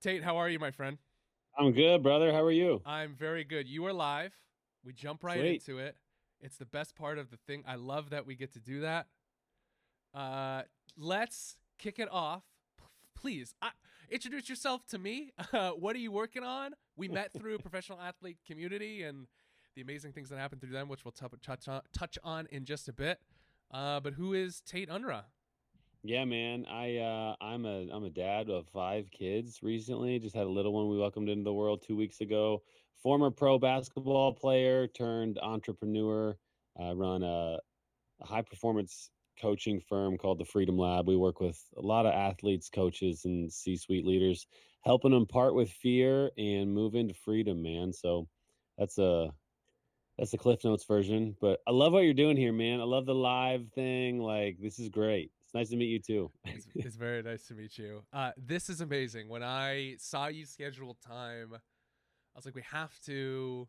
Tate, how are you, my friend? I'm good, brother. How are you? I'm very good. You are live. We jump right Sweet. into it. It's the best part of the thing. I love that we get to do that. Uh, let's kick it off. Please, introduce yourself to me. What are you working on? We met through professional athlete community and the amazing things that happen through them, which we'll touch on in just a bit. But who is Tate Unruh? Yeah, man. I'm a dad of 5 kids recently. Just had a little one we welcomed into the world 2 weeks ago. Former pro basketball player turned entrepreneur. I run a high performance coaching firm called the Freedom Lab. We work with a lot of athletes, coaches, and C-suite leaders, helping them part with fear and move into freedom, man. So that's a that's the Cliff Notes version, but I love what you're doing here, man. I love the live thing. Like, this is great. It's nice to meet you too. It's very nice to meet you. This is amazing. When I saw you schedule time, I was like, we have to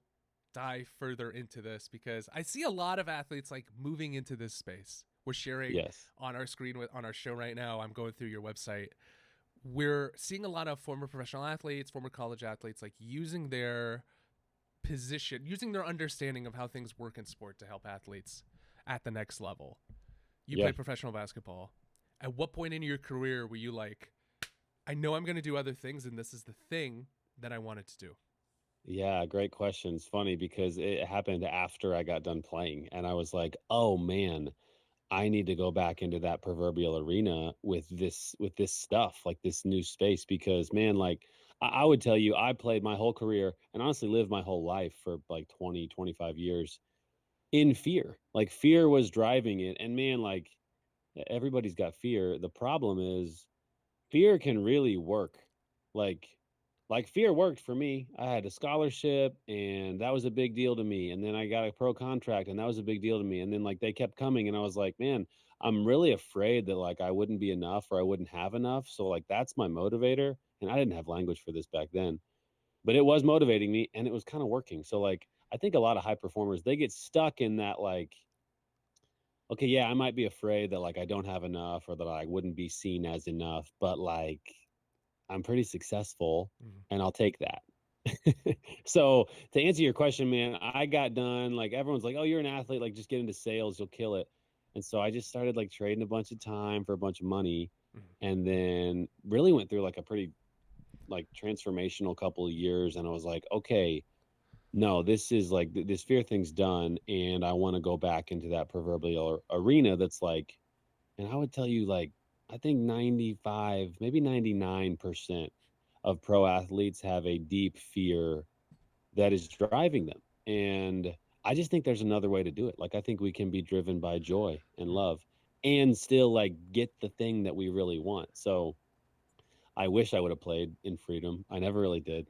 dive further into this because I see a lot of athletes like moving into this space. We're sharing Yes. on our screen on our show right now. I'm going through your website. We're seeing a lot of former professional athletes, former college athletes, like using their position, using their understanding of how things work in sport to help athletes at the next level. You Yeah. play professional basketball. At what point in your career were you like, I know I'm going to do other things, and this is the thing that I wanted to do? Yeah. Great question. It's funny because it happened after I got done playing, and I was like, oh man, I need to go back into that proverbial arena with this stuff, like this new space, because man, like I would tell you, I played my whole career and honestly lived my whole life for like 20, 25 years in fear. Like fear was driving it. And man, like everybody's got fear. The problem is fear can really work. Like like fear worked for me. I had a scholarship and that was a big deal to me. And then I got a pro contract and that was a big deal to me. And then like they kept coming and I was like, man, I'm really afraid that like I wouldn't be enough or I wouldn't have enough. So like that's my motivator. And I didn't have language for this back then, but it was motivating me and it was kind of working. So like I think a lot of high performers, they get stuck in that like, okay, yeah, I might be afraid that like I don't have enough or that I wouldn't be seen as enough, but like I'm pretty successful Mm-hmm. and I'll take that. So to answer your question, man, I got done. Like everyone's like, "Oh, you're an athlete. Like just get into sales, you'll kill it." And so I just started like trading a bunch of time for a bunch of money, Mm-hmm. and then really went through like a pretty like transformational couple of years. And I was like, "Okay, no, this is like this fear thing's done, and I want to go back into that proverbial arena that's like." And I would tell you, like, I think 95, maybe 99% of pro athletes have a deep fear that is driving them. And I just think there's another way to do it. Like, I think we can be driven by joy and Mm-hmm. love and still like get the thing that we really want. So I wish I would have played in freedom. I never really did.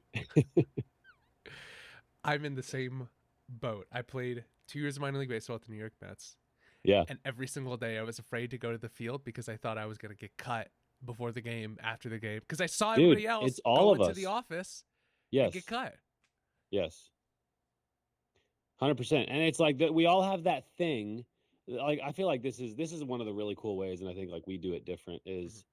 I'm in the same boat. I played 2 years of minor league baseball at the New York Mets, Yeah. and every single day I was afraid to go to the field because I thought I was going to get cut before the game, after the game, because I saw Dude, everybody it's else all go of into the us. office and get Yes. cut. Yes. 100%. And it's like that we all have that thing. Like I feel like this is one of the really cool ways, and I think like we do it different Mm-hmm. is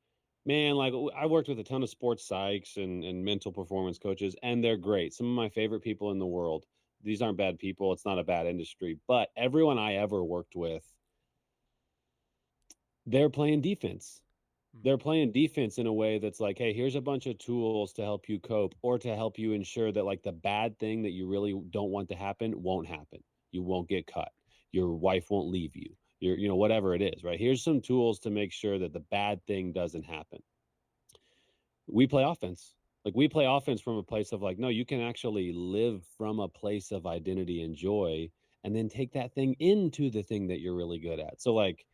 man, like I worked with a ton of sports psychs and mental performance coaches, and they're great. Some of my favorite people in the world. These aren't bad people. It's not a bad industry, but everyone I ever worked with, they're playing defense. They're playing defense in a way that's like, hey, here's a bunch of tools to help you cope or to help you ensure that like the bad thing that you really don't want to happen won't happen. You won't get cut. Your wife won't leave you. Whatever it is, right? Here's some tools to make sure that the bad thing doesn't happen. We play offense. Like we play offense from a place of like, no, you can actually live from a place of identity and joy and then take that thing into the thing that you're really good at. So like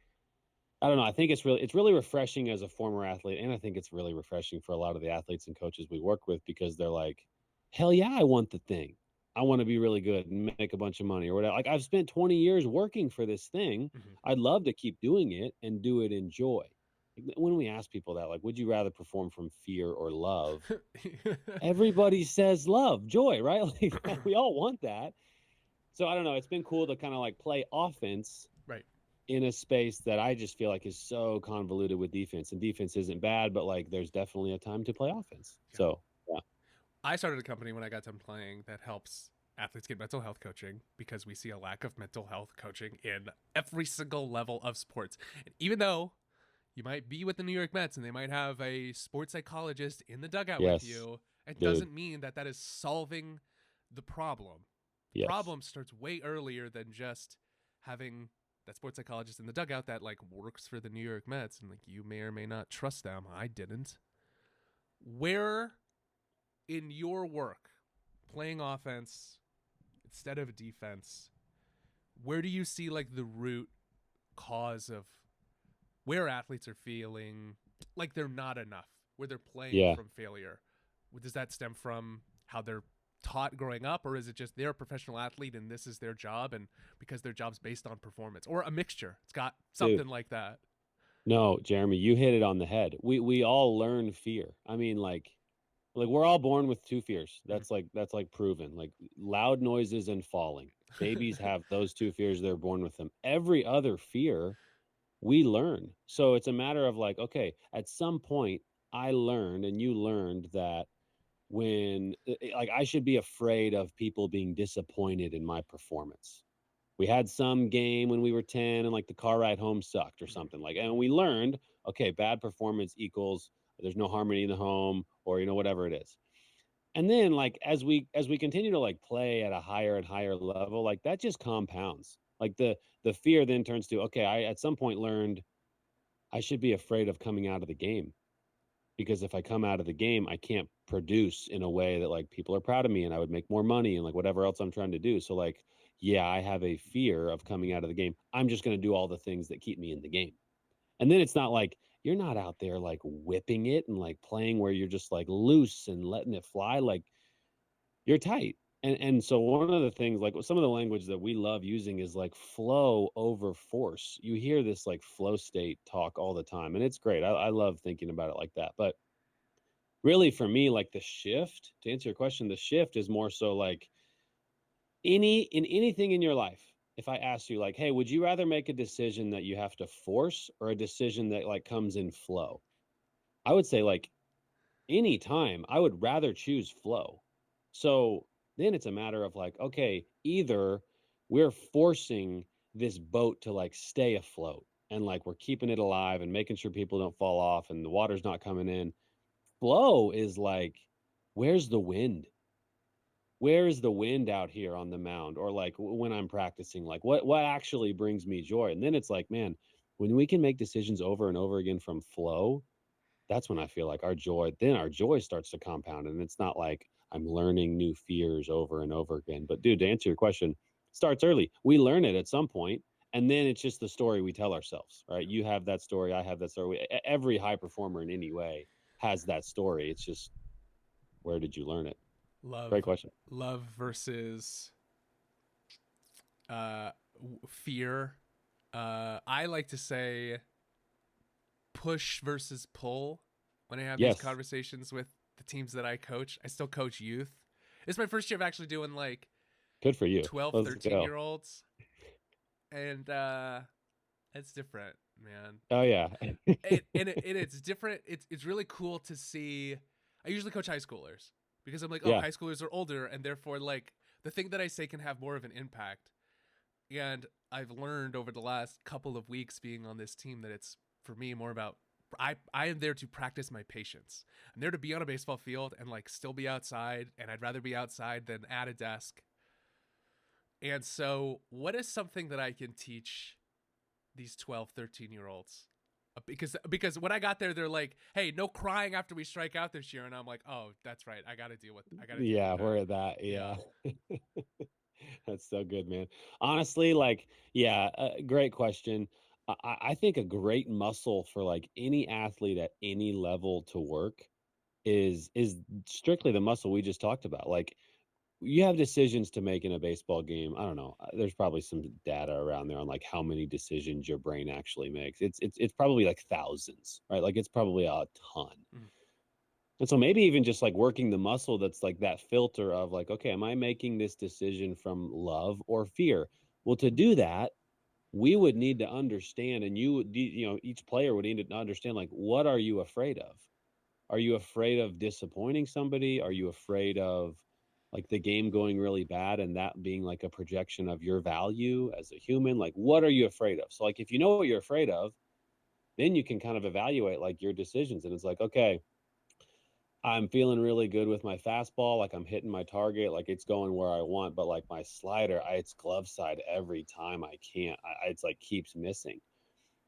I don't know. I think it's really refreshing as a former athlete, and I think it's really refreshing for a lot of the athletes and coaches we work with because they're like, "Hell yeah, I want the thing. I want to be really good and make a bunch of money or whatever." Like I've spent 20 years working for this thing. Mm-hmm. I'd love to keep doing it and do it in joy. Like, when we ask people that, like, would you rather perform from fear or love? Everybody says love, joy, right? Like we all want that. So I don't know. It's been cool to kind of like play offense Right. in a space that I just feel like is so convoluted with defense. And defense isn't bad, but like there's definitely a time to play offense. Yeah. So yeah. I started a company when I got done playing that helps athletes get mental health coaching because we see a lack of mental health coaching in every single level of sports. And even though you might be with the New York Mets and they might have a sports psychologist in the dugout with Yes, you, it dude. doesn't mean that that is solving the problem. The Yes. problem starts way earlier than just having that sports psychologist in the dugout that like works for the New York Mets and like you may or may not trust them. I didn't. Where in your work playing offense instead of defense, where do you see like the root cause of where athletes are feeling like they're not enough, where they're playing Yeah. from failure? Does that stem from how they're taught growing up, or is it just they're a professional athlete and this is their job, and because their job's based on performance, or a mixture? It's got Dude. something like that. No, Jeremy, you hit it on the head. We all learn fear. I mean, like we're all born with two fears. That's like proven. Like loud noises and falling. Babies have those two fears. They're born with them. Every other fear we learn. So it's a matter of like, okay, at some point I learned and you learned that when like I should be afraid of people being disappointed in my performance. We had some game when we were 10 and like the car ride home sucked or something like, and we learned, okay, bad performance equals there's no harmony in the home or whatever it is. And then like as we continue to like play at a higher and higher level, like that just compounds. Like the fear then turns to, okay, I at some point learned I should be afraid of coming out of the game, because if I come out of the game, I can't produce in a way that like people are proud of me and I would make more money and like whatever else I'm trying to do. So like, yeah, I have a fear of coming out of the game. I'm just going to do all the things that keep me in the game. And then it's not like you're not out there like whipping it and like playing where you're just like loose and letting it fly. Like you're tight. And so one of the things, like some of the language that we love using is like flow over force. You hear this like flow state talk all the time, and it's great. I love thinking about it like that. But really for me, like the shift, to answer your question, the shift is more so like anything in your life. If I asked you like, hey, would you rather make a decision that you have to force or a decision that like comes in flow? I would say like anytime I would rather choose flow. So then it's a matter of like, okay, either we're forcing this boat to like stay afloat and like we're keeping it alive and making sure people don't fall off and the water's not coming in. Flow is like, where's the wind? Where is the wind out here on the mound? Or like when I'm practicing, like what actually brings me joy? And then it's like, man, when we can make decisions over and over again from flow, that's when I feel like our joy starts to compound. And it's not like I'm learning new fears over and over again. But dude, to answer your question, starts early. We learn it at some point, and then it's just the story we tell ourselves, right? You have that story, I have that story. Every high performer in any way has that story. It's just, where did you learn it? love Great question. love versus uh fear. I like to say push versus pull when I have these Yes. conversations with the teams that I coach. I still coach youth. It's my first year of actually doing like Good for you. 12, Let's 13 go. year olds. And it's different, man. Oh yeah. It's different. It's really cool to see. I usually coach high schoolers because I'm like, oh, Yeah. high schoolers are older, and therefore, like, the thing that I say can have more of an impact. And I've learned over the last couple of weeks being on this team that it's for me more about I am there to practice my patience. I'm there to be on a baseball field and like still be outside, and I'd rather be outside than at a desk. And so, what is something that I can teach these 12, 13-year olds? Because when I got there, they're like, "Hey, no crying after we strike out this year," and I'm like, "Oh, that's right. I got to deal with Yeah, that." we're at that. Yeah. Yeah. That's so good, man. Honestly, like, yeah, great question. I think a great muscle for like any athlete at any level to work is strictly the muscle we just talked about. Like, you have decisions to make in a baseball game. I don't know. There's probably some data around there on like how many decisions your brain actually makes. It's probably like thousands, right? Like it's probably a ton. Mm. And so maybe even just like working the muscle that's like that filter of like, okay, am I making this decision from love or fear? Well, to do that, we would need to understand, and each player would need to understand, like, what are you afraid of? Are you afraid of disappointing somebody? Are you afraid of like the game going really bad and that being like a projection of your value as a human? Like, what are you afraid of? So, like, if you know what you're afraid of, then you can kind of evaluate like your decisions. And it's like, okay, I'm feeling really good with my fastball. Like I'm hitting my target, like it's going where I want. But like my slider, it's glove side every time. I can't. It's like keeps missing.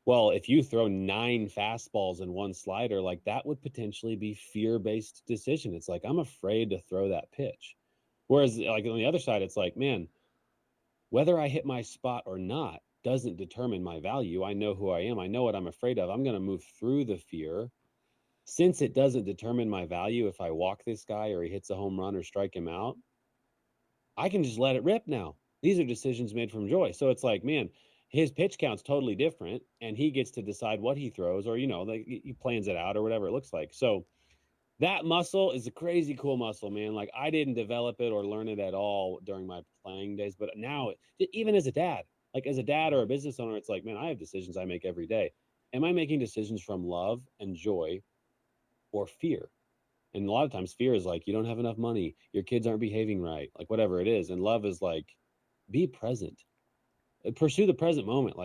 Well, if you throw 9 fastballs and 1 slider, like that would potentially be fear-based decision. It's like I'm afraid to throw that pitch. Whereas like on the other side, it's like, man, whether I hit my spot or not doesn't determine my value. I know who I am. I know what I'm afraid of. I'm going to move through the fear. Since it doesn't determine my value if I walk this guy or he hits a home run or strike him out, I can just let it rip now. These are decisions made from joy. So it's like, man, his pitch count's totally different and he gets to decide what he throws or, like he plans it out or whatever it looks like. So that muscle is a crazy cool muscle, man. Like I didn't develop it or learn it at all during my playing days, but now even as a dad, like as a dad or a business owner, it's like, man, I have decisions I make every day. Am I making decisions from love and joy or fear? And a lot of times fear is like, you don't have enough money, your kids aren't behaving right, like whatever it is. And love is like, be present, pursue the present moment.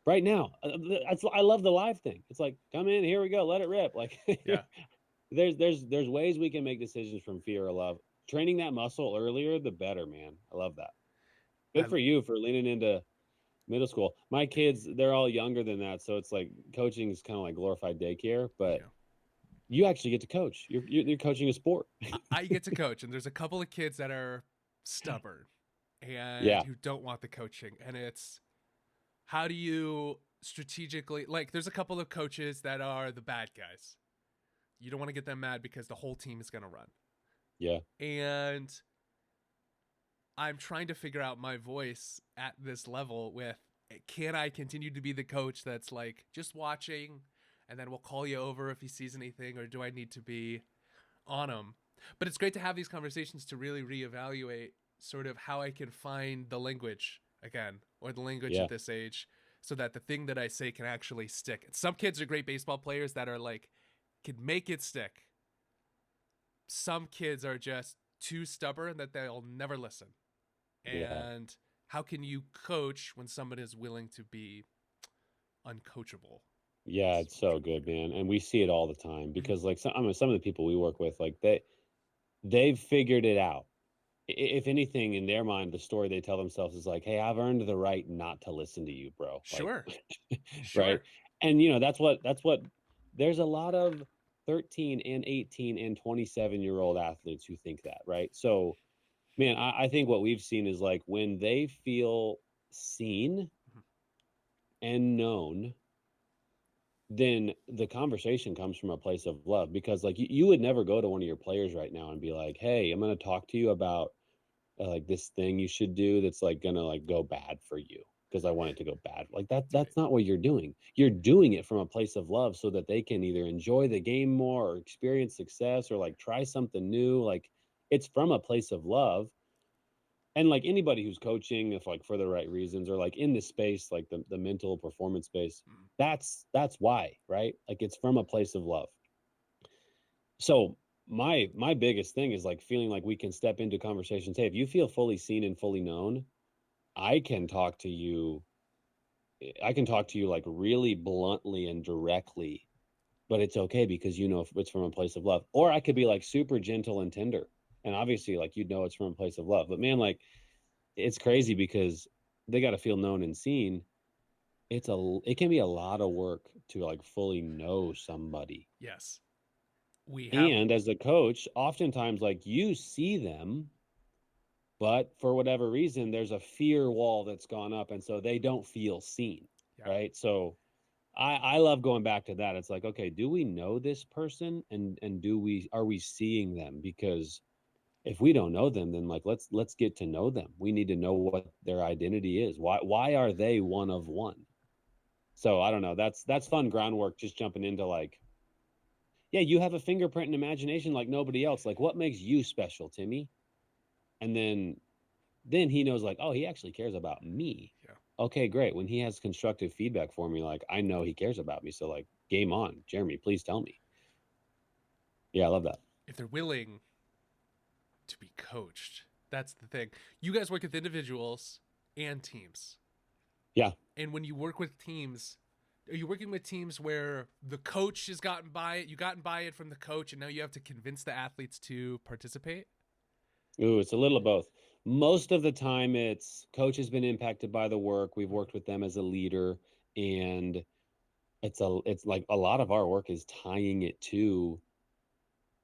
Right now, I love the live thing. It's like, come in, here we go, let it rip. Like, Yeah. there's ways we can make decisions from fear or love. Training that muscle earlier, the better, man. I love that. I, Good for you for leaning into middle school. My kids, they're all younger than that, so it's like coaching is kind of like glorified daycare, but yeah. you actually get to coach. You're coaching a sport. I get to coach, and there's a couple of kids that are stubborn and Yeah, who don't want the coaching. And it's how do you strategically, like, there's a couple of coaches that are the bad guys. You don't want to get them mad because the whole team is going to run. yeah, And I'm trying to figure out my voice at this level with, can I continue to be the coach that's like just watching and then we'll call you over if he sees anything, or do I need to be on him? But it's great to have these conversations to really reevaluate sort of how I can find the language again, or the language yeah. at this age, so that the thing that I say can actually stick. Some kids are great baseball players that are like, can make it stick. Some kids are just too stubborn that they'll never listen. Yeah. And how can you coach when someone is willing to be uncoachable? Yeah, Is it's what I'm so trying to good, figure man. And we see it all the time out. because like some of the people we work with, like they've figured it out. If anything, in their mind, the story they tell themselves is like, "Hey, I've earned the right not to listen to you, bro." Like, Sure, right? sure. And that's what there's a lot of 13 and 18 and 27-year-old athletes who think that, right? So, man, I think what we've seen is like when they feel seen and known, then the conversation comes from a place of love because like you would never go to one of your players right now and be like, hey, I'm going to talk to you about like this thing you should do that's like going to like go bad for you because I want it to go bad. Like Right. that's not what you're doing. You're doing it from a place of love so that they can either enjoy the game more or experience success or like try something new. Like it's from a place of love. And like anybody who's coaching, if like for the right reasons or like in the space, like the mental performance space, Mm. that's why, right? Like it's from a place of love. So my biggest thing is like feeling like we can step into conversations. Hey, if you feel fully seen and fully known, I can talk to you. I can talk to you like really bluntly and directly, but it's okay because it's from a place of love. Or I could be like super gentle and tender. And obviously, like it's from a place of love. But man, like it's crazy because they got to feel known and seen. It can be a lot of work to like fully know somebody. Yes. We have. And as a coach, oftentimes like you see them, but for whatever reason, there's a fear wall that's gone up, and so they don't feel seen, Yeah. right? So I love going back to that. It's like, okay, do we know this person, and are we seeing them? Because if we don't know them, then like let's get to know them. We need to know what their identity is. Why are they one of one? So I don't know. That's fun groundwork. Just jumping into like, yeah, you have a fingerprint and imagination like nobody else. Like, what makes you special, Timmy? And then he knows like, oh, he actually cares about me. Yeah. Okay, great. When he has constructive feedback for me, like I know he cares about me. So like, game on, Jeremy. Please tell me. Yeah, I love that. if they're willing to be coached. That's the thing. You guys work with individuals and teams. Yeah. And when you work with teams, are you working with teams where the coach has gotten by it, you gotten by it from the coach, and now you have to convince the athletes to participate? Ooh, it's a little of both. Most of the time, it's coach has been impacted by the work. We've worked with them as a leader, and it's like a lot of our work is tying it to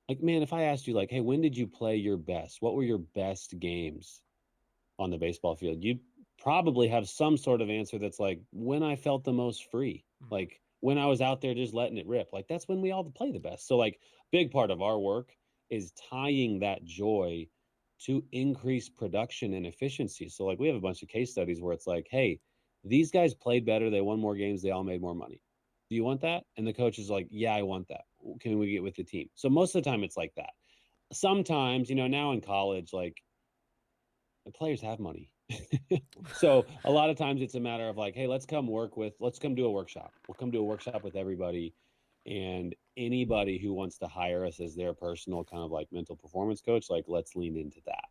like, man, if I asked you like, hey, when did you play your best? What were your best games on the baseball field? You'd probably have some sort of answer that's like when I felt the most free, Mm-hmm. like when I was out there just letting it rip. Like that's when we all play the best. So like big part of our work is tying that joy to increase production and efficiency. So like we have a bunch of case studies where it's like, hey, these guys played better, they won more games, they all made more money. Do you want that? And the coach is like, yeah, I want that. Can we get with the team? So most of the time it's like that. Sometimes, now in college, like the players have money. So a lot of times it's a matter of like, hey, let's come do a workshop. We'll come do a workshop with everybody. And anybody who wants to hire us as their personal kind of like mental performance coach, like let's lean into that.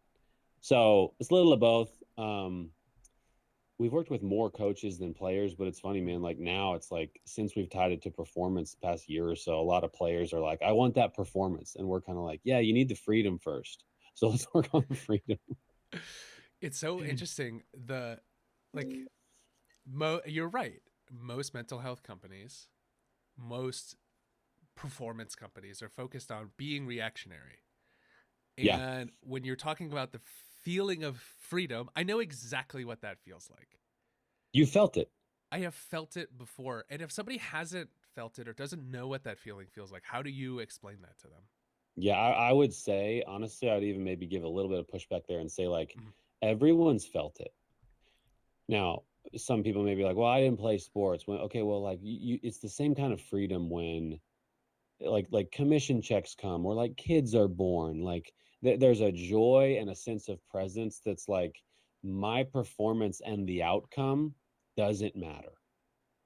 So it's a little of both. We've worked with more coaches than players, but it's funny, man. Like now it's like since we've tied it to performance the past year or so, a lot of players are like, I want that performance. And we're kind of like, yeah, you need the freedom first. So let's work on the freedom. It's so interesting. The like you're right. Most mental health companies, most performance companies are focused on being reactionary. Yeah. And when you're talking about the feeling of freedom, I know exactly what that feels like. You felt it. I have felt it before. And if somebody hasn't felt it or doesn't know what that feeling feels like, how do you explain that to them? Yeah, I would say, honestly, I'd even maybe give a little bit of pushback there and say, like, Mhm. everyone's felt it. Now, some people may be like, well, I didn't play sports. When, okay, well, like, it's the same kind of freedom when, like commission checks come or like kids are born. Like, there's a joy and a sense of presence that's like, my performance and the outcome doesn't matter.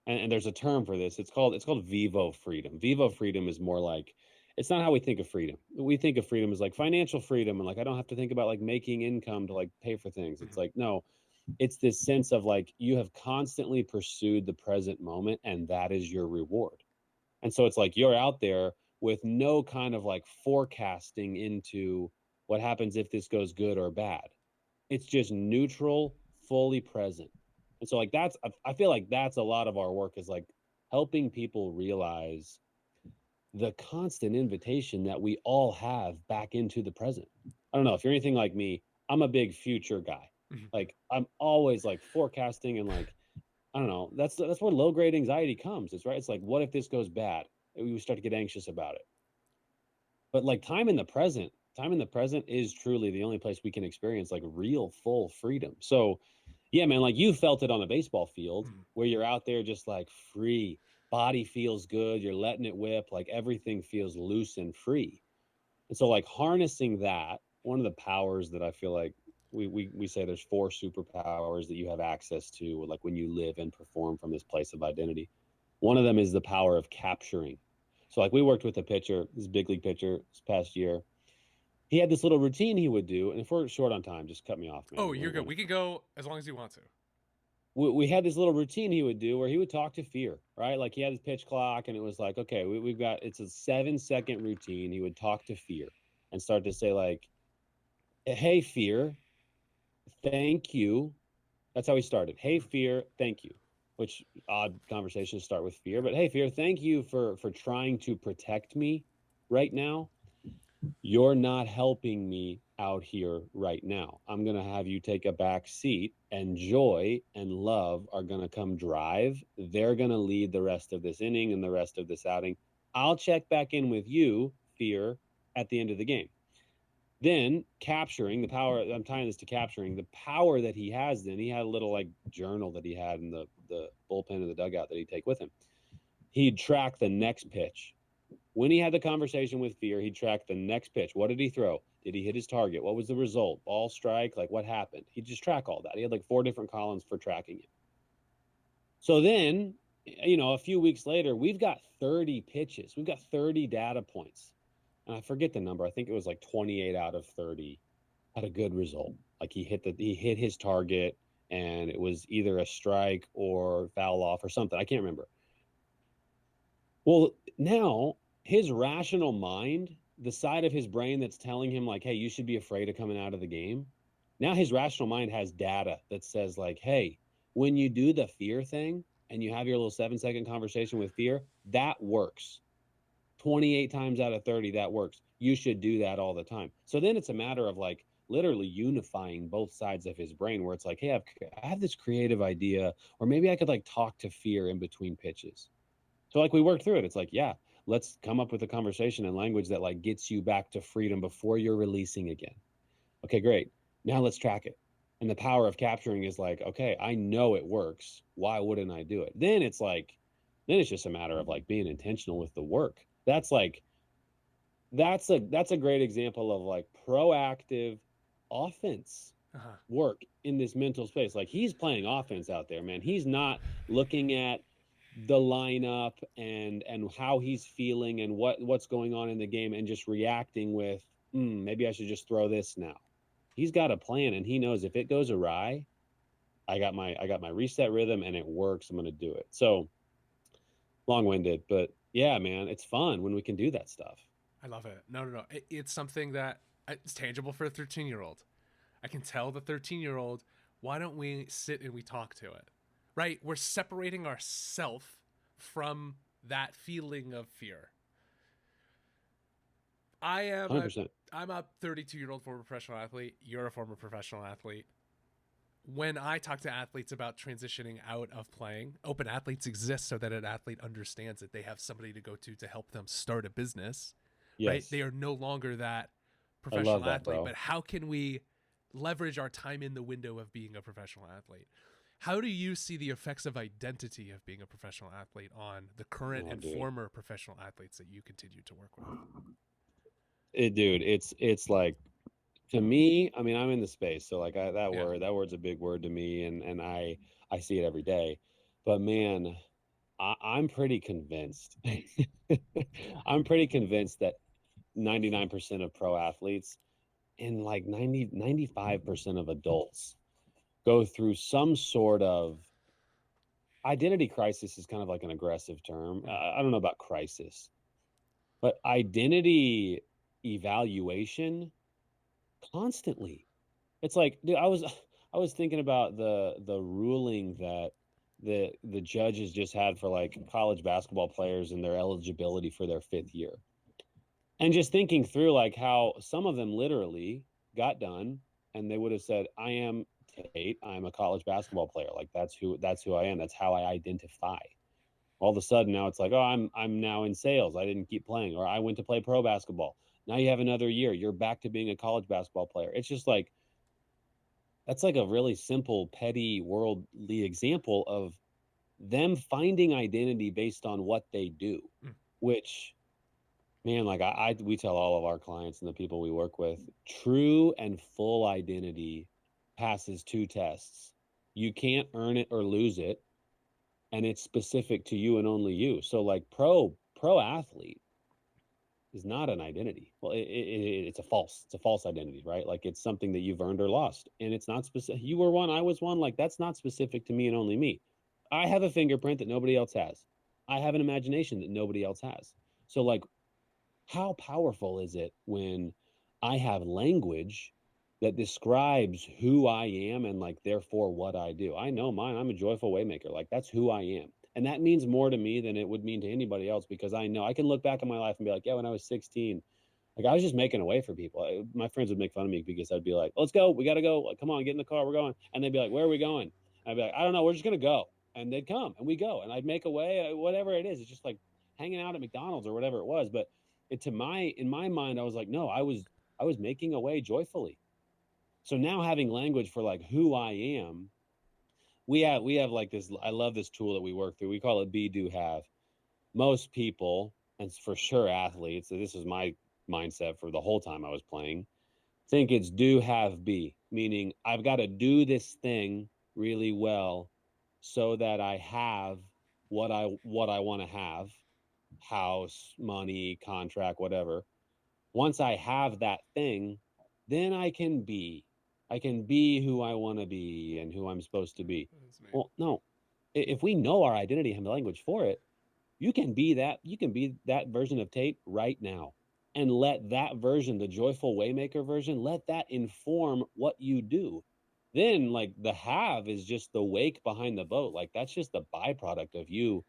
And there's a term for this. It's called vivo freedom. Vivo freedom is more like it's not how we think of freedom. We think of freedom as like financial freedom and like I don't have to think about like making income to like pay for things. It's Mhm. like no, it's this sense of like you have constantly pursued the present moment and that is your reward. And so it's like you're out there with no kind of like forecasting into what happens if this goes good or bad. It's just neutral, fully present. And so like I feel like that's a lot of our work is like helping people realize the constant invitation that we all have back into the present. I don't know if you're anything like me, I'm a big future guy. Mhm. Like I'm always like forecasting and like I don't know. That's where low grade anxiety comes. It's right. It's like what if this goes bad? And we start to get anxious about it. But like time in the present is truly the only place we can experience like real full freedom. So, yeah, man, like you felt it on a baseball field Mhm. where you're out there just like free, body feels good, you're letting it whip, like everything feels loose and free. And so, like harnessing that, one of the powers that I feel like we say there's four superpowers that you have access to, like when you live and perform from this place of identity. One of them is the power of capturing. So, like we worked with a pitcher, this big league pitcher this past year. He had this little routine he would do, and if we're short on time, just cut me off, man. Oh, you're good. We can go as long as you want to. We had this little routine he would do where he would talk to fear, right? Like he had his pitch clock, and it was like, okay, we've got it's a 7 second routine. He would talk to fear and start to say like, hey, fear, thank you. That's how he started. Hey, Mhm. fear, thank you. Which odd conversations start with fear, but hey, fear, thank you for trying to protect me right now. You're not helping me out here right now. I'm going to have you take a back seat, and joy and love are going to come drive. They're going to lead the rest of this inning and the rest of this outing. I'll check back in with you, fear, at the end of the game. Then capturing the power, I'm tying this to capturing the power that he has. Then he had a little like journal that he had in the bullpen in the dugout that he'd take with him. He'd track the next pitch. When he had the conversation with fear, he'd track the next pitch. What did he throw? Did he hit his target? What was the result? Ball, strike, like what happened? He'd just track all that. He had like 4 different columns for tracking it. So then, a few weeks later, we've got 30 pitches. We've got 30 data points. and I forget the number. I think it was like 28 out of 30 had a good result. Like he hit his target, and it was either a strike or foul off or something. I can't remember. Well, now his rational mind, the side of his brain that's telling him like, "Hey, you should be afraid of coming out of the game." Now his rational mind has data that says like, "Hey, when you do the fear thing and you have your little 7-second conversation with fear, that works. 28 times out of 30 that works. You should do that all the time." So then it's a matter of like literally unifying both sides of his brain where it's like, "Hey, I have this creative idea, or maybe I could like talk to fear in between pitches." So like we worked through it. It's like, yeah, let's come up with a conversation and language that like gets you back to freedom before you're releasing again. Okay, great. Now let's track it. And the power of capturing is like, okay, I know it works. Why wouldn't I do it? Then it's like, then it's just a matter of like being intentional with the work. That's like that's a great example of like proactive offense Uh-huh. work in this mental space. Like he's playing offense out there, man. He's not looking at the lineup and how he's feeling and what's going on in the game and just reacting with maybe I should just throw this now. He's got a plan, and he knows if it goes awry, I got my reset rhythm and it works. I'm going to do it. So long-winded, but yeah, man, it's fun when we can do that stuff. I love it. No, no, no. It's something that it's tangible for a 13-year-old. I can tell the 13-year-old, why don't we sit and we talk to it? Right? We're separating ourself from that feeling of fear. I am a 100%. I'm a 32-year-old former professional athlete. You're a former professional athlete. When I talk to athletes about transitioning out of playing, open athletes exist so that an athlete understands that they have somebody to go to help them start a business, right? Yes. They are no longer that I love professional that, athlete, bro. but how can we leverage our time in the window of being a professional athlete? How do you see the effects of identity of being a professional athlete on the current Oh, and dude. former professional athletes that you continue to work with? Dude, it's like to me, I mean, I'm in the space, so like Yeah. that word's a big word to me, and I see it every day. But man, I'm pretty convinced. I'm pretty convinced that 99% of pro athletes and like 95% of adults go through some sort of identity crisis is kind of like an aggressive term. Mm. I don't know about crisis, but identity evaluation constantly. It's like, dude, I was thinking about the ruling that the judges just had for like college basketball players and their eligibility for their fifth year. And just thinking through like how some of them literally got done and they would have said, "I am Tate, I'm a college basketball player. Like that's who I am. That's how I identify." All of a sudden now it's like, "Oh, I'm now in sales. I didn't keep playing, or I went to play pro basketball." Now you have another year. You're back to being a college basketball player. It's just like that's like a really simple, petty, worldly example of them finding identity based on what they do, Mm. which, man, like we tell all of our clients and the people we work with, true and full identity passes two tests. You can't earn it or lose it, and it's specific to you and only you. So like pro athlete is not an identity. Well, it's a false identity, right? Like it's something that you've earned or lost, and it's not specific. You were one, I was one. Like that's not specific to me and only me. I have a fingerprint that nobody else has. I have an imagination that nobody else has. So like, how powerful is it when I have language that describes who I am and like therefore what I do? I know mine. I'm a joyful waymaker. Like that's who I am. And that means more to me than it would mean to anybody else because I know I can look back on my life and be like, yeah, when I was 16, like I was just making a way for people. My friends would make fun of me because I'd be like, let's go. We got to go. Like, come on, get in the car. We're going. And they'd be like, where are we going? And I'd be like, I don't know. We're just going to go. And they'd come and we go. And I'd make a way, whatever it is. It's just like hanging out at McDonald's or whatever it was. But in my mind, I was like, no, I was making a way joyfully. So now having language for like who I am, we have like this. I love this tool that we work through. We call it be do have. Most people, and for sure athletes, so this is my mindset for the whole time I was playing, think it's do have be, meaning I've got to do this thing really well so that I have what I want to have, house, money, contract, whatever. Once I have that thing, then I can be who I want to be and who I'm supposed to be. That's me. Well, no, if we know our identity and have the language for it, you can be that version of Tate right now. And let that version, the joyful waymaker version, let that inform what you do. Then like the have is just the wake behind the boat. Like that's just the byproduct of you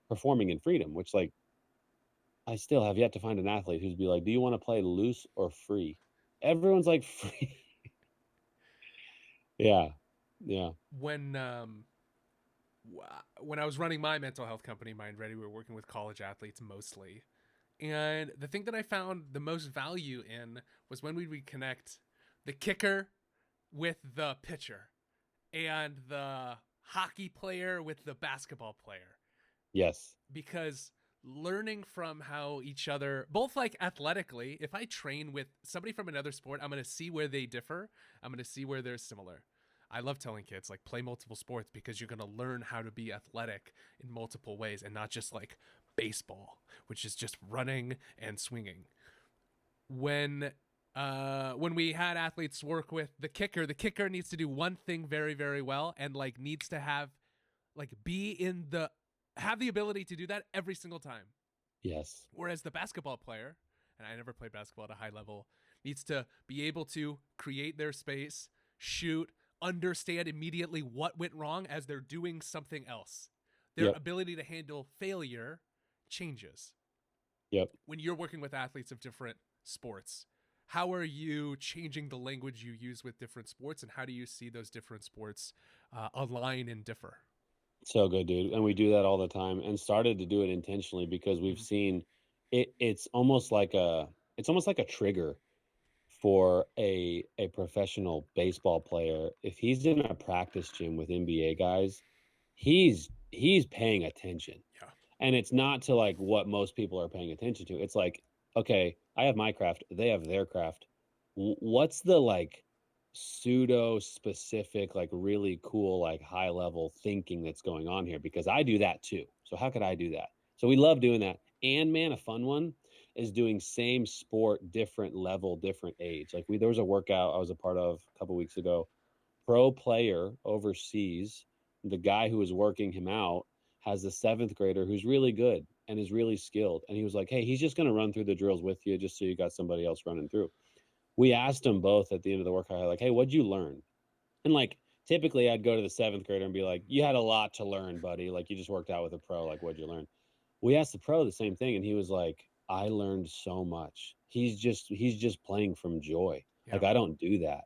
performing in freedom, which like I still have yet to find an athlete who's be like, do you want to play loose or free? Everyone's like free. Yeah. Yeah. When when I was running my mental health company, Mind Ready, we were working with college athletes mostly. And the thing that I found the most value in was when we would connect the kicker with the pitcher and the hockey player with the basketball player. Yes. Because learning from how each other, both like athletically, if I train with somebody from another sport, I'm going to see where they differ, I'm going to see where they're similar. I love telling kids like play multiple sports because you're going to learn how to be athletic in multiple ways and not just like baseball, which is just running and swinging. When we had athletes work with the kicker needs to do one thing very very well and like needs to have like be in the have the ability to do that every single time. Yes. Whereas the basketball player, and I never played basketball at a high level, needs to be able to create their space, shoot, understand immediately what went wrong as they're doing something else. Their Yep. ability to handle failure changes. Yep. When you're working with athletes of different sports, how are you changing the language you use with different sports, and how do you see those different sports align and differ? So good, dude. And we do that all the time and started to do it intentionally because we've Mhm. seen it it's almost like a trigger for a professional baseball player. If he's in a practice gym with NBA guys, he's paying attention. Yeah. And it's not to like what most people are paying attention to. It's like, okay, I have my craft, they have their craft. What's the like pseudo specific, like really cool, like high level thinking that's going on here? Because I do that too. So how could I do that? So we love doing that. And man, a fun one is doing same sport, different level, different age. Like there was a workout I was a part of a couple weeks ago. Pro player overseas, the guy who was working him out has a seventh grader who's really good and is really skilled. And he was like, hey, he's just going to run through the drills with you just so you got somebody else running through. We asked them both at the end of the workout, like, hey, what'd you learn? And like, typically I'd go to the seventh grader and be like, you had a lot to learn, buddy. Like, you just worked out with a pro. Like, what'd you learn? We asked the pro the same thing. And he was like, I learned so much. He's just playing from joy. Yeah. Like, I don't do that.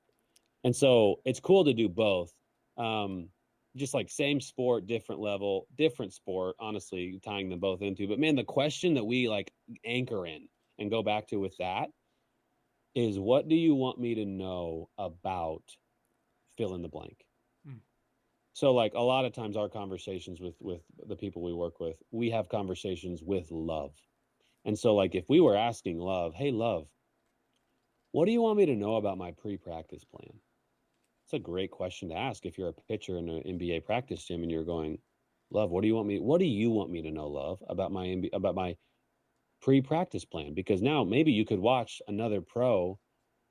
And so it's cool to do both. Um, just like same sport, different level, different sport, honestly, tying them both into. But man, the question that we like anchor in and go back to with that is what do you want me to know about fill in the blank? Mm. So like a lot of times our conversations with the people we work with, we have conversations with love. And so like if we were asking love, hey love, what do you want me to know about my pre-practice plan? It's a great question to ask if you're a pitcher in an NBA practice gym and you're going, love, what do you want me to know, love, about my pre-practice plan? Because now maybe you could watch another pro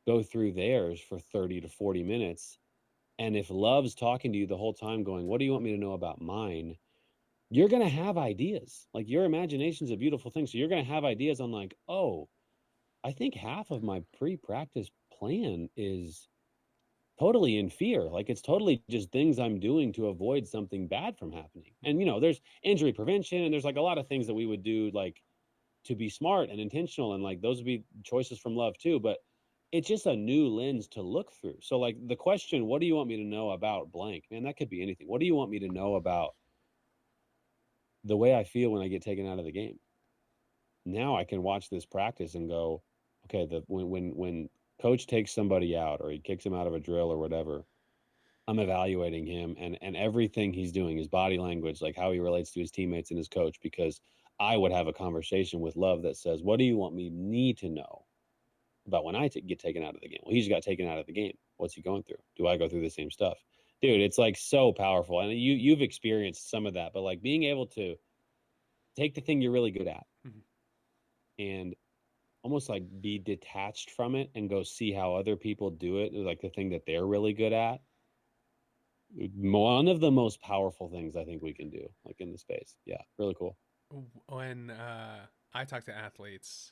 go through theirs for 30 to 40 minutes. And if love's talking to you the whole time going, what do you want me to know about mine? You're going to have ideas. Like your imagination's a beautiful thing. So you're going to have ideas on like, oh, I think half of my pre-practice plan is totally in fear. Like it's totally just things I'm doing to avoid something bad from happening. And there's injury prevention and there's like a lot of things that we would do like to be smart and intentional and like those would be choices from love too, but it's just a new lens to look through. So like the question, what do you want me to know about blank? Man, that could be anything. What do you want me to know about the way I feel when I get taken out of the game? Now I can watch this practice and go, okay, when coach takes somebody out or he kicks him out of a drill or whatever, I'm evaluating him and everything he's doing, his body language, like how he relates to his teammates and his coach, because I would have a conversation with love that says, what do you want me need to know about when I get taken out of the game? Well, he just got taken out of the game. What's he going through? Do I go through the same stuff? Dude, it's like so powerful. And you've experienced some of that, but like being able to take the thing you're really good at Mhm. and almost like be detached from it and go see how other people do it, like the thing that they're really good at. One of the most powerful things I think we can do, like in the space. Yeah, really cool. When I talk to athletes,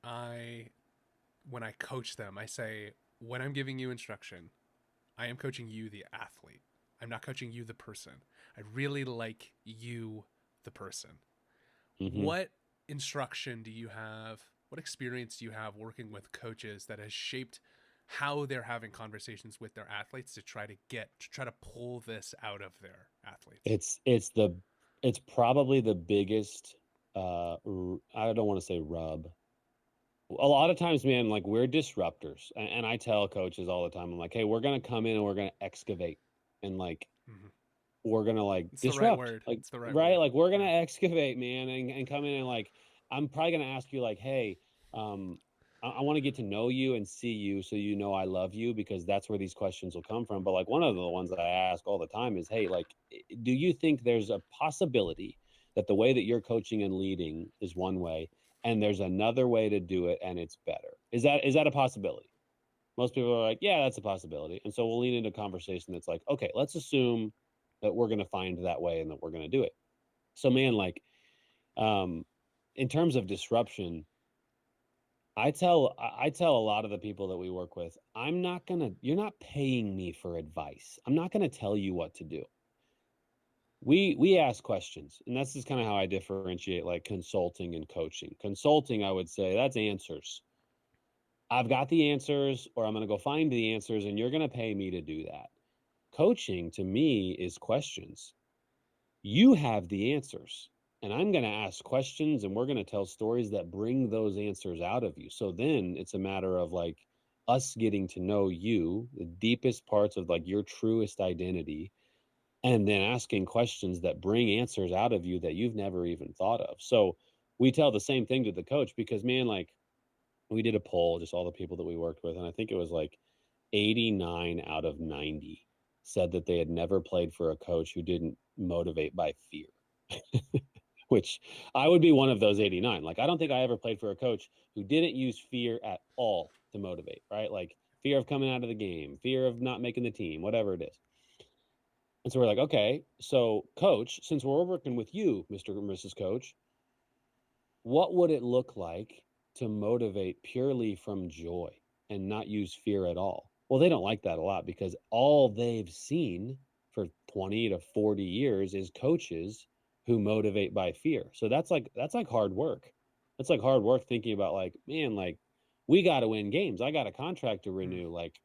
I when I coach them, I say, when I'm giving you instruction, I am coaching you, the athlete. I'm not coaching you, the person. I really like you, the person. Hmm. What instruction do you have? What experience do you have working with coaches that has shaped how they're having conversations with their athletes to try to pull this out of their athletes? It's probably the biggest I don't want to say rub. A lot of times, man, like we're disruptors. And I tell coaches all the time, I'm like, hey, we're gonna come in and we're gonna excavate and like Mm-hmm. we're gonna like It's the right disrupt. word. Like, It's the right right? word. Like we're gonna Yeah. excavate, man, and come in and like I'm probably gonna ask you like, hey, um, I want to get to know you and see you so you know I love you because that's where these questions will come from. But like one of the ones that I ask all the time is, hey, like, do you think there's a possibility that the way that you're coaching and leading is one way and there's another way to do it and it's better? Is that a possibility? Most people are like, yeah, that's a possibility. And so we'll lean into a conversation that's like, okay, let's assume that we're going to find that way and that we're going to do it. So, man, like, um, in terms of disruption, I tell a lot of the people that we work with, you're not paying me for advice. I'm not gonna tell you what to do. We ask questions, and that's just kind of how I differentiate like consulting and coaching. Consulting, I would say that's answers. I've got the answers, or I'm gonna go find the answers, and you're gonna pay me to do that. Coaching to me is questions. You have the answers, and I'm going to ask questions and we're going to tell stories that bring those answers out of you. So then it's a matter of like us getting to know you, the deepest parts of like your truest identity, and then asking questions that bring answers out of you that you've never even thought of. So we tell the same thing to the coach because, man, like we did a poll, just all the people that we worked with, and I think it was like 89 out of 90 said that they had never played for a coach who didn't motivate by fear, which I would be one of those 89. Like, I don't think I ever played for a coach who didn't use fear at all to motivate, right? Like, fear of coming out of the game, fear of not making the team, whatever it is. And so we're like, okay, so coach, since we're working with you, Mr. and Mrs. Coach, what would it look like to motivate purely from joy and not use fear at all? Well, they don't like that a lot because all they've seen for 20 to 40 years is coaches who motivate by fear. So that's like hard work. That's like hard work thinking about like, man, like we got to win games. I got a contract to Mm. renew. Like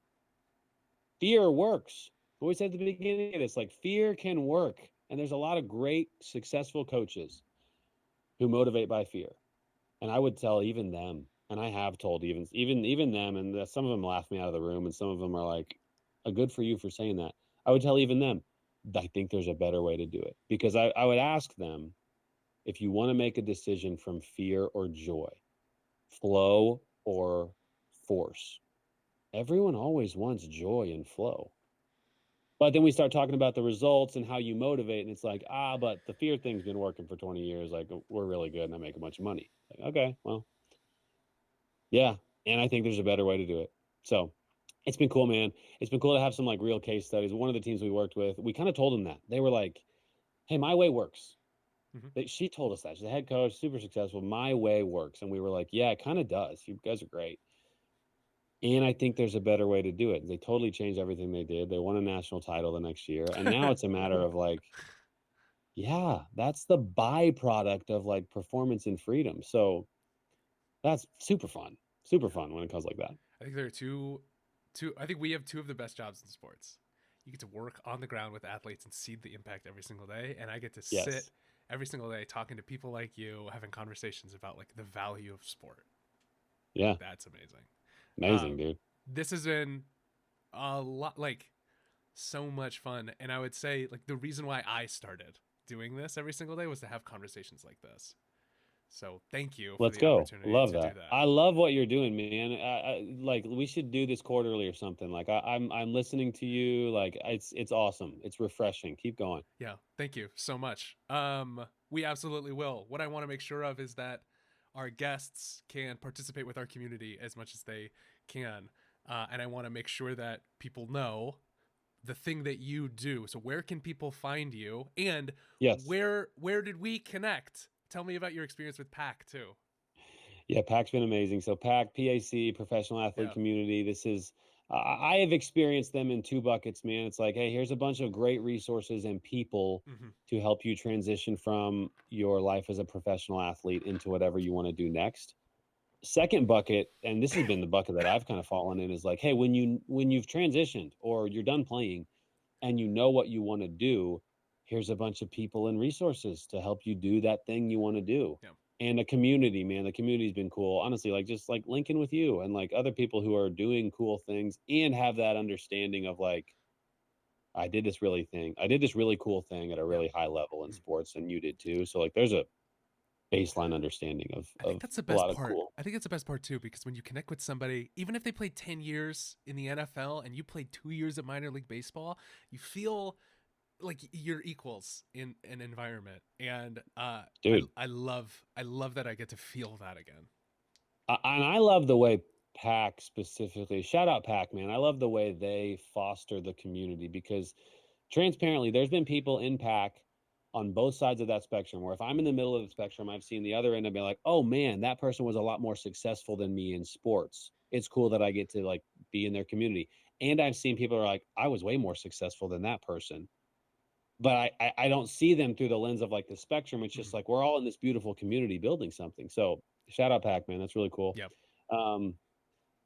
fear works. What we said at the beginning of this, like fear can work. And there's a lot of great successful coaches who motivate by fear. And I would tell even them, and I have told even them, and some of them laugh me out of the room, and some of them are like, "Good for you for saying that." I would tell even them, I think there's a better way to do it because I would ask them if you want to make a decision from fear or joy, flow or force. Everyone always wants joy and flow. But then we start talking about the results and how you motivate, and it's like, but the fear thing's been working for 20 years. Like, we're really good and I make a bunch of money. Like, okay, well, yeah, and I think there's a better way to do it. So it's been cool, man. It's been cool to have some like real case studies. One of the teams we worked with, we kind of told them that. They were like, "Hey, my way works." Mm-hmm. She told us that. She's a head coach, super successful. My way works, and we were like, "Yeah, it kind of does. You guys are great." And I think there's a better way to do it. They totally changed everything they did. They won a national title the next year, and now it's a matter of like, yeah, that's the byproduct of like performance and freedom. So that's super Yeah. fun when it comes like that. I think there are two. I think we have two of the best jobs in sports. You get to work on the ground with athletes and see the impact every single day, and I get to sit Yes. every single day talking to people like you, having conversations about like the value of sport. Yeah. That's amazing. Amazing, dude. This has been a lot, like so much fun, and I would say like the reason why I started doing this every single day was to have conversations like this. So thank you for Let's the go. opportunity Love to do that. that. I love what you're doing, man. Like we should do this quarterly or something. Like I'm listening to you. Like it's awesome. It's refreshing. Keep going. Yeah, thank you so much. We absolutely will. What I want to make sure of is that our guests can participate with our community as much as they can. And I want to make sure that people know the thing that you do. So where can people find you, and Yes. where did we connect? Tell me about your experience with PAC too. Yeah, PAC's been amazing. So PAC, Professional Athlete Yeah. Community. This is I have experienced them in two buckets, man. It's like, hey, here's a bunch of great resources and people Mm-hmm. to help you transition from your life as a professional athlete into whatever you want to do next. Second bucket, and this has been the bucket that I've kind of fallen in, is like, hey, when you've transitioned or you're done playing and you know what you want to do, here's a bunch of people and resources to help you do that thing you want to do. Yeah. And a community, man, the community's been cool. Honestly, like just like linking with you and like other people who are doing cool things and have that understanding of like, I did this really cool thing at a Yeah. really high level in Mm. sports, and you did too. So like there's a baseline understanding I think of that's the a best lot of part. cool. I think it's the best part too, because when you connect with somebody, even if they played 10 years in the NFL and you played 2 years of minor league baseball, you feel like you're equals in an environment. And Dude, I love that I get to feel that again. And I love the way Pack specifically, shout out Pack, man. I love the way they foster the community because transparently, there's been people in Pack on both sides of that spectrum where if I'm in the middle of the spectrum, I've seen the other end and be like, oh man, that person was a lot more successful than me in sports. It's cool that I get to like be in their community. And I've seen people are like, I was way more successful than that person. But I don't see them through the lens of like the spectrum. It's just Mhm. like we're all in this beautiful community building something. So shout out Pac, man. That's really cool. Yep. Um,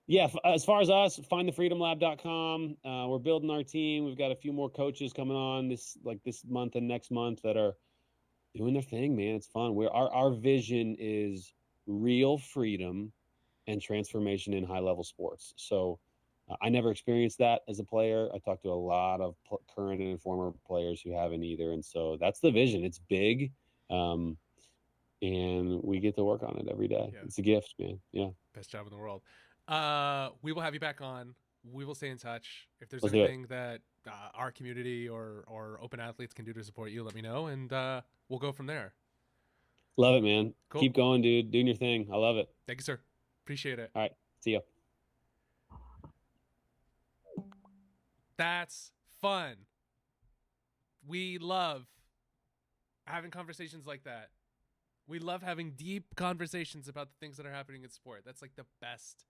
yeah, as far as us, findthefreedomlab.com. We're building our team. We've got a few more coaches coming on this month and next month that are doing their thing, man. It's fun. Our vision is real freedom and transformation in high level sports. So I never experienced that as a player. I talked to a lot of current and former players who haven't either, and so that's the vision. It's big, um, and we get to work on it every day. Yeah. It's a gift, man. Yeah, Best job in the world. We will have you back on. We will stay in touch. If there's let's do it. anything that our community or open athletes can do to support you, let me know, and we'll go from there. Love it, man. Cool. Keep going, dude. Doing your thing. I love it. Thank you, sir. Appreciate it. All right. See ya. That's fun. We love having conversations like that. We love having deep conversations about the things that are happening in sport. That's like the best.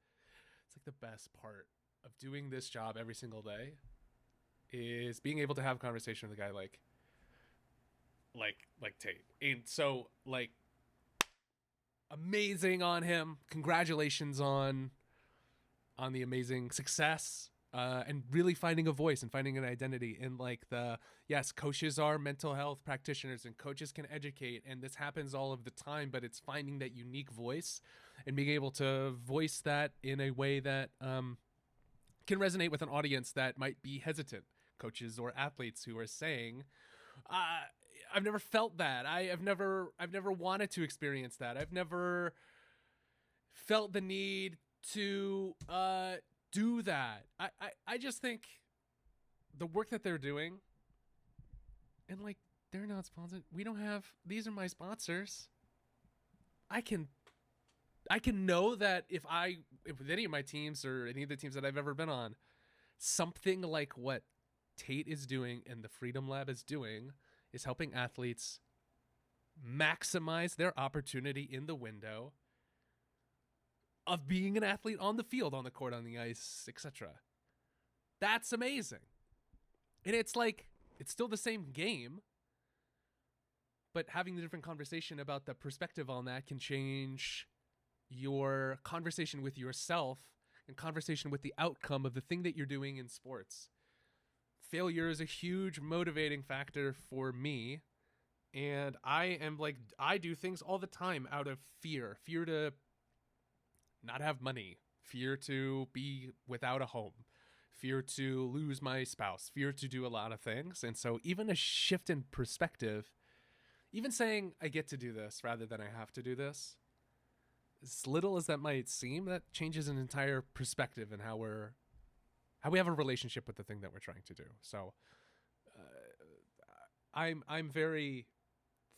It's like the best part of doing this job every single day is being able to have a conversation with a guy like Tate. And so like amazing on him. Congratulations on the amazing success. And really finding a voice and finding an identity in like yes, coaches are mental health practitioners and coaches can educate, and this happens all of the time, but it's finding that unique voice and being able to voice that in a way that can resonate with an audience that might be hesitant, coaches or athletes who are saying, I've never felt that. I've never wanted to experience that. I've never felt the need to do that. I just think the work that they're doing, and like they're not sponsored. We don't have, these are my sponsors. I can know that if with any of my teams or any of the teams that I've ever been on, something like what Tate is doing and the Freedom Lab is doing is helping athletes maximize their opportunity in the window of being an athlete on the field, on the court, on the ice, etc. That's amazing. And it's like, it's still the same game, but having the different conversation about the perspective on that can change your conversation with yourself and conversation with the outcome of the thing that you're doing in sports. Failure is a huge motivating factor for me. And I do things all the time out of fear to not have money, fear to be without a home, fear to lose my spouse, fear to do a lot of things. And so even a shift in perspective, even saying I get to do this rather than I have to do this, as little as that might seem, that changes an entire perspective in how we have a relationship with the thing that we're trying to do. So I'm very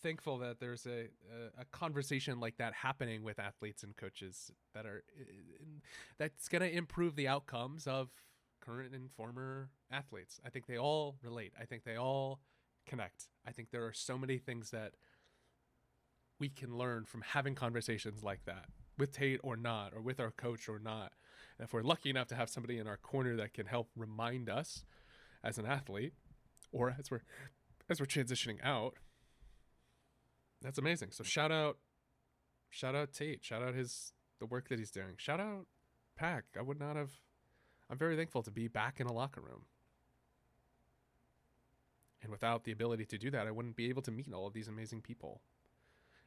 thankful that there's a conversation like that happening with athletes and coaches that's going to improve the outcomes of current and former athletes. I think they all relate. I think they all connect. I think there are so many things that we can learn from having conversations like that with Tate or not, or with our coach or not. And if we're lucky enough to have somebody in our corner that can help remind us as an athlete, or as we're transitioning out, that's amazing. So shout out Tate, shout out the work that he's doing. Shout out Pack. I'm very thankful to be back in a locker room. And without the ability to do that, I wouldn't be able to meet all of these amazing people,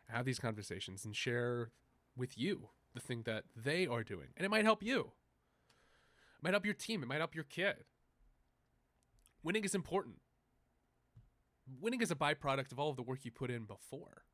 have these conversations, and share with you the thing that they are doing. And it might help you. It might help your team. It might help your kid. Winning is important. Winning is a byproduct of all of the work you put in before.